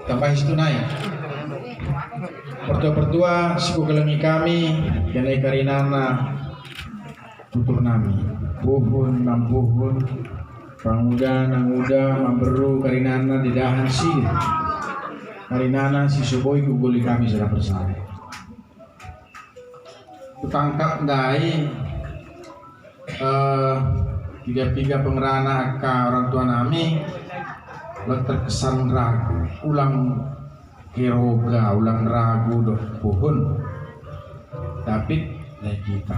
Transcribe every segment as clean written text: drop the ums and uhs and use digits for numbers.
tambah situ naik. Pertua-pertua siku kelengi kami janai karinana tutur nami puhun nampuhun panguda nanguda mamberu karinana didahan si karinana si suboi kuguli kami sudah bersama kutangkap dai tiga pengerana ka orang tua nami lo terkesan ragu ulang keroga ulang ragu dok pohon tapi dari kita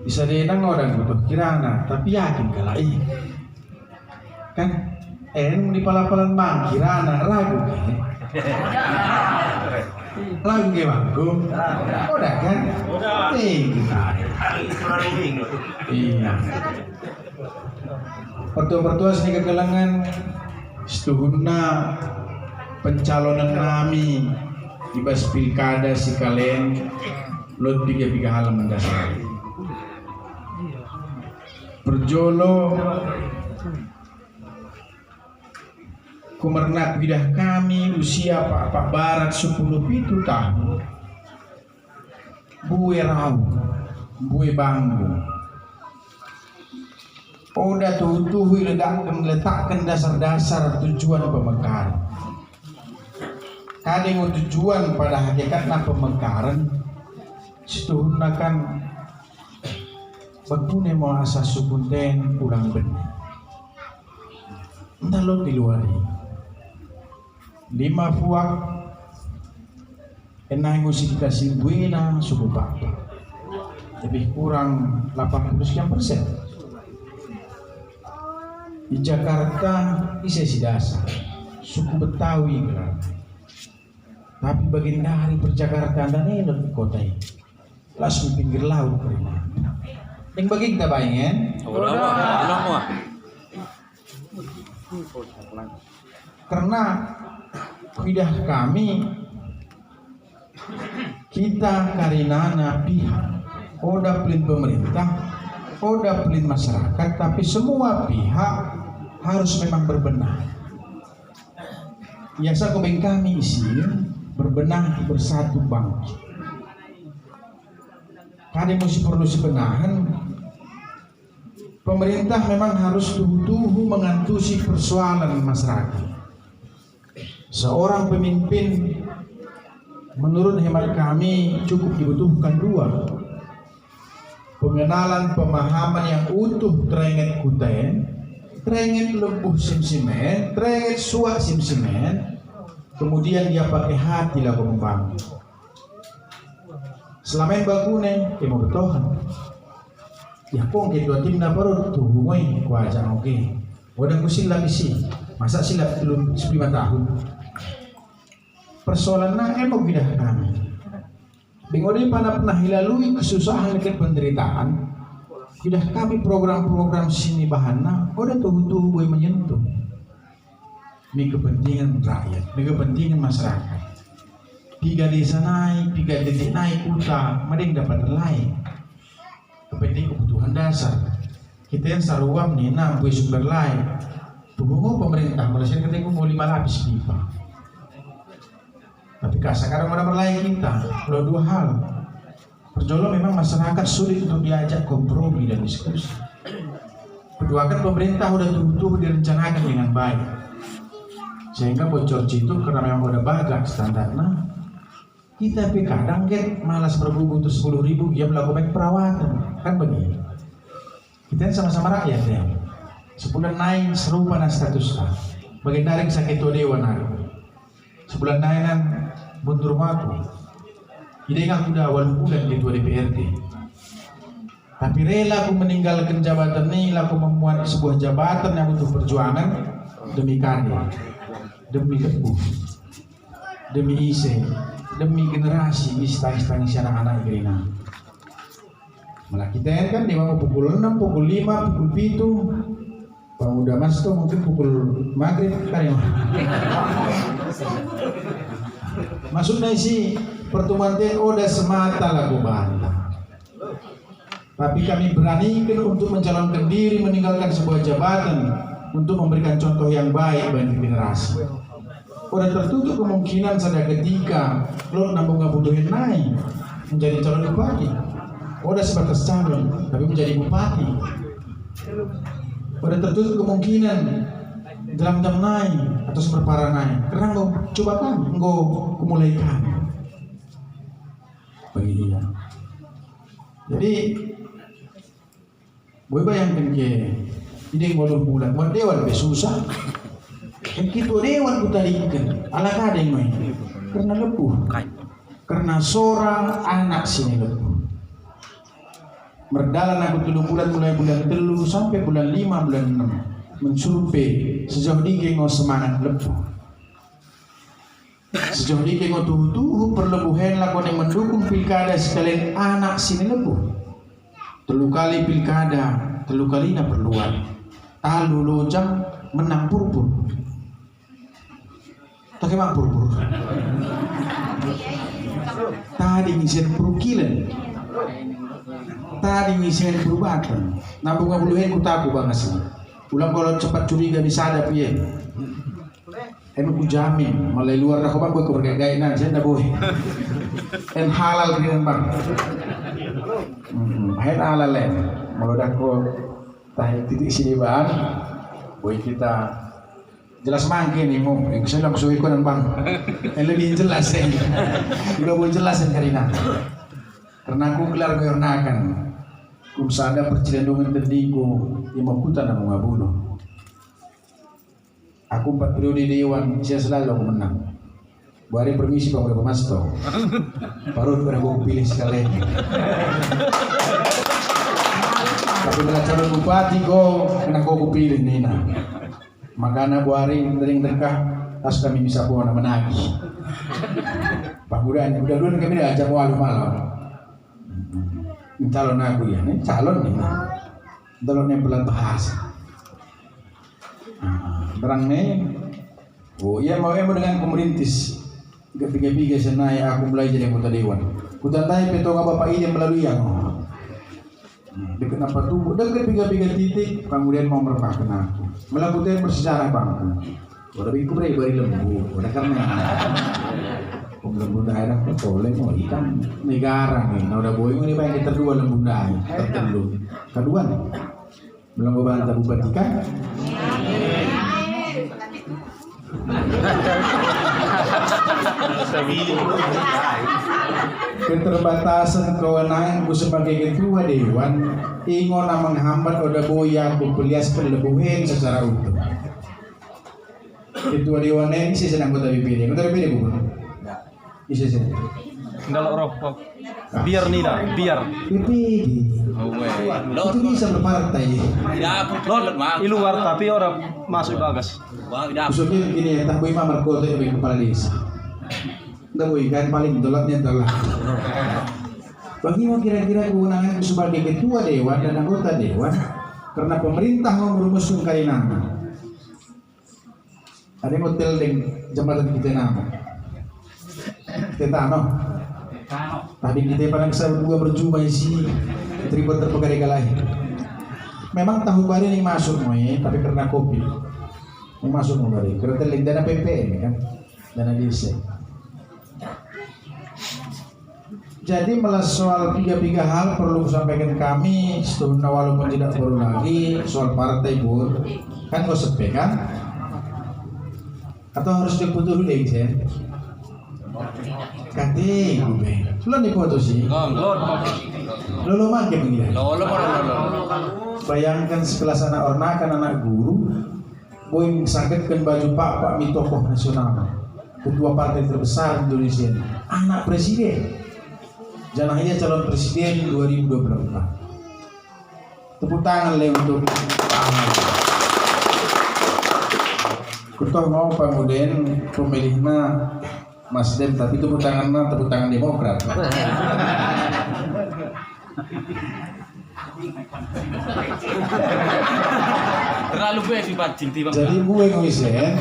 bisa denang orang butuh kirana tapi yakin kalai kan di pala-palan bang kirana ragu ragu ke bangku udah kan kita iya pertua-pertua sini kegelangan setuhuna pencalonan kami di bas pilkada si kalian lot 3 halaman dasar berjolo kumernak bidah kami usia Pak Barat 10 tahun bue rau bue banggu udah tuh letakkan dasar-dasar tujuan pemekaran kadang tujuan pada hakikatnya pemekaran setuhuna kan begune mau asas sukunten ulang benih entah lo di luar 5 fuak enai musik dikasih buena suku bapa lebih kurang 80% di Jakarta bisa si dasar suku Betawi kan. Tapi bagian dari perjakartaan dan ini kota ini langsung pinggir laut yang bagi kita bayangin karena pidah kami kita karinana pihak oda pelin pemerintah oda pelin masyarakat tapi semua pihak harus memang berbenah biasa kebeng kami isi berbenah bersatu bangkit. Kali mesti perlu sebenahan. Pemerintah memang harus tuhu-tuhu mengantusi persoalan masyarakat. Seorang pemimpin menurut hemat kami cukup dibutuhkan 2. Pengenalan pemahaman yang utuh terenget kuten, terenget lembuh simsimen, terenget suak simsimen. Kemudian dia pakai hati lah membangun. Selama yang bagune, dia mau bertohan. Ya pong kedua tim na baru tuh ngoi kuaja oke. Wadah kusil lagi sih. Masa silap belum 5 tahun. Persoalan na emang bidah kami. Bingode pernah hilalui kesusahan dan penderitaan. Bidah kami program-program sini bahanna. Udah tuh gue menyentuh. Ini kepentingan rakyat, ini kepentingan masyarakat. 3 desa naik, 3 detik naik utang, mending dapat lain. Kepentingan kebutuhan dasar. Kita yang saruam nih, gue sumber lain. Tunggu pemerintah, Malaysia ketika mau 5 lapis pipa. Tapi sekarang mana berlain kita, kalau 2 hal. Perjolo memang masyarakat sulit untuk diajak kompromi dan diskusi. Kedua kan pemerintah udah tuh direncanakan dengan baik. Sehingga bocor itu karena memang udah bagus standarnya kita tapi kadang malas berbuku untuk 10.000 dia melakukan perawatan kan begini kita sama-sama rakyat ya sebulan naik serupa na status bagian dari sakit dewa naik sebulan naikan buntur maku ide aku udah awal bulan ketua DPRD tapi rela aku meninggalkan jabatan ini aku membuat sebuah jabatan yang untuk perjuangan demi karya demi teguh, demi ise, demi generasi istang-istang anak-anak gerina. Malah kita kan di bawah pukul 6, pukul 5, pukul 7, pemuda mas tuh mungkin pukul maghrib kan ya. Maksudnya sih pertemuan teh udah semata lagu bantah. Tapi kami beranikan untuk mencalonkan diri meninggalkan sebuah jabatan untuk memberikan contoh yang baik bagi generasi. Udah tertutup kemungkinan pada ketika lo nambung ngabuduhin naik menjadi calon bupati. Udah sebatas calon, tapi menjadi bupati. Udah tertutup kemungkinan dalam jam naik atau seperpara naik. Karena nggak coba kan, nggak kumulai kan. Bagi dia. Jadi, gue bayangkan ke ini ngolong bulan, buat dewan lebih susah. Yang kita dewan kita ikan, ala kadang main. Karena lepuh, karena seorang anak sini lepuh. Berdalan aku 3 bulan mulai bulan 3 sampai bulan 5 bulan 6 mensurvei sejauh ini ngau semangat lepuh. Sejauh ini ngau tuh perlebuhan lakon yang mendukung pilkada sekalian anak sini lepuh. 3 kali pilkada, 3 kali na perluan. Talu lojang menang purpur. Tak mak purpur. Tadi ngisian perukilan. Tadi ngisian perubahan. Nabung ngabuluhin ku taku banget sih. Ulang kalau cepat curiga bisa ada piye. Emang ku jamin mulai luar dah kau bang gue kebergaya nanti anda boy. En halal dengan bang. En halal len. Malu dah kau tahu titik sini bang. Boy kita jelas mangkin nih mau. Saya langsung ikut bang. En lebih jelas ya. Juga boleh jelasin Karina. Karena aku gelar goyornakan. Kum sada percilendungan terdiku imam kuta na mga bunuh. Aku 4 periode dewan, saya selalu aku menang. Buari permisi Pak Muda Pemasto. Baru aku pilih sekali. Tapi bila calon bupati kena aku pilih Nina. Makanya buari sering dekah, tas kami bisa puan menagih. Pak Muda, udah dulu kami dah ajak malam. Calon aku ya, ini calon nih. Calon yang pelan bahasa. Berang nih, oh iya mau dengan pemerintis. Ketiga-tiga senai aku mulai jadi anggota dewan. Kutantai petonga bapak ini melalui yang. Dekat apa tuh? Dekat tiga-tiga titik, kemudian mau merebahkan aku. Melakukan bersejarah bangku. Udah bikin beri lembu, udah karena. Lembu daerah boleh mau ikan negara nih. Nah udah boy ini banyak terdua lembu daerah tertentu. Kedua nih, belum berbantah bupati kan? Keterbatasan kewenanganku sebagai ketua dewan ingon menghambat oda boya kupelias perlebuhan secara utuh. Ketua dewan ini sih sedang kota BPD, kota BPD bukan? Bisa sih. Enggak rokok. Biar nih lah, biar. BPD. Itu bisa berpartai. Di luar tapi orang masuk bagas. Maksudnya begini ya, tak boleh mamar kota yang kepala desa. Tak boleh kan paling tolaknya tolak. Bagaimana kira-kira kewenangan sebagai ketua dewan dan anggota dewan karena pemerintah mau merumuskan kainana. Ada hotel di jembatan kita nama. Kita no. Tadi kita pada kesal juga berjumpa isi terlibat terpegari galai. Memang tahun baru ini masuk tapi karena kopi. Ini masuk baru. Karena terlihat dana PPM kan, dana desa. Jadi malah soal 3 hal perlu sampaikan kami. Setelah walaupun tidak perlu lagi soal partai pun kan kau sepe kan? Atau harus diputus dulu deh saya. Kati, gue. Sudah dipoto sih. Lolo makin begini. Lolo. Bayangkan sekelas anak ornakan anak guru, boy sakitkan baju pak mi tokoh nasional, ketua partai terbesar di Indonesia, anak presiden, janahnya calon presiden 2024. Tepuk tangan le untuk kutoh mau pemudeen pemilihnya Mas Dem, tapi tepuk tangan Demokrat. Terlalu gue sih bajing tiba. Jadi gue ngisen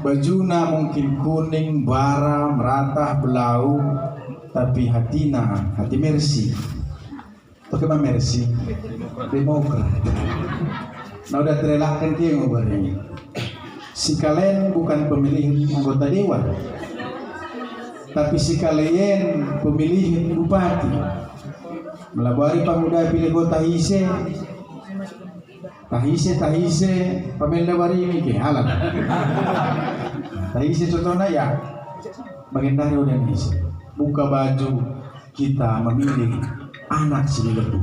bajuna mungkin kuning, bara, merata, belau, tapi hati mersi. Bagaimana mersi? Demokrat. Nah udah terelakkan dia ngobrolnya. si kalian bukan pemilihan anggota dewan, tapi si kalian pemilihan bupati. Melabari pemuda pilih kota tahise pamenda bari ini ke halan. Tahise contohnya ya bagendari udah hise. Buka baju kita memilih anak si lebu.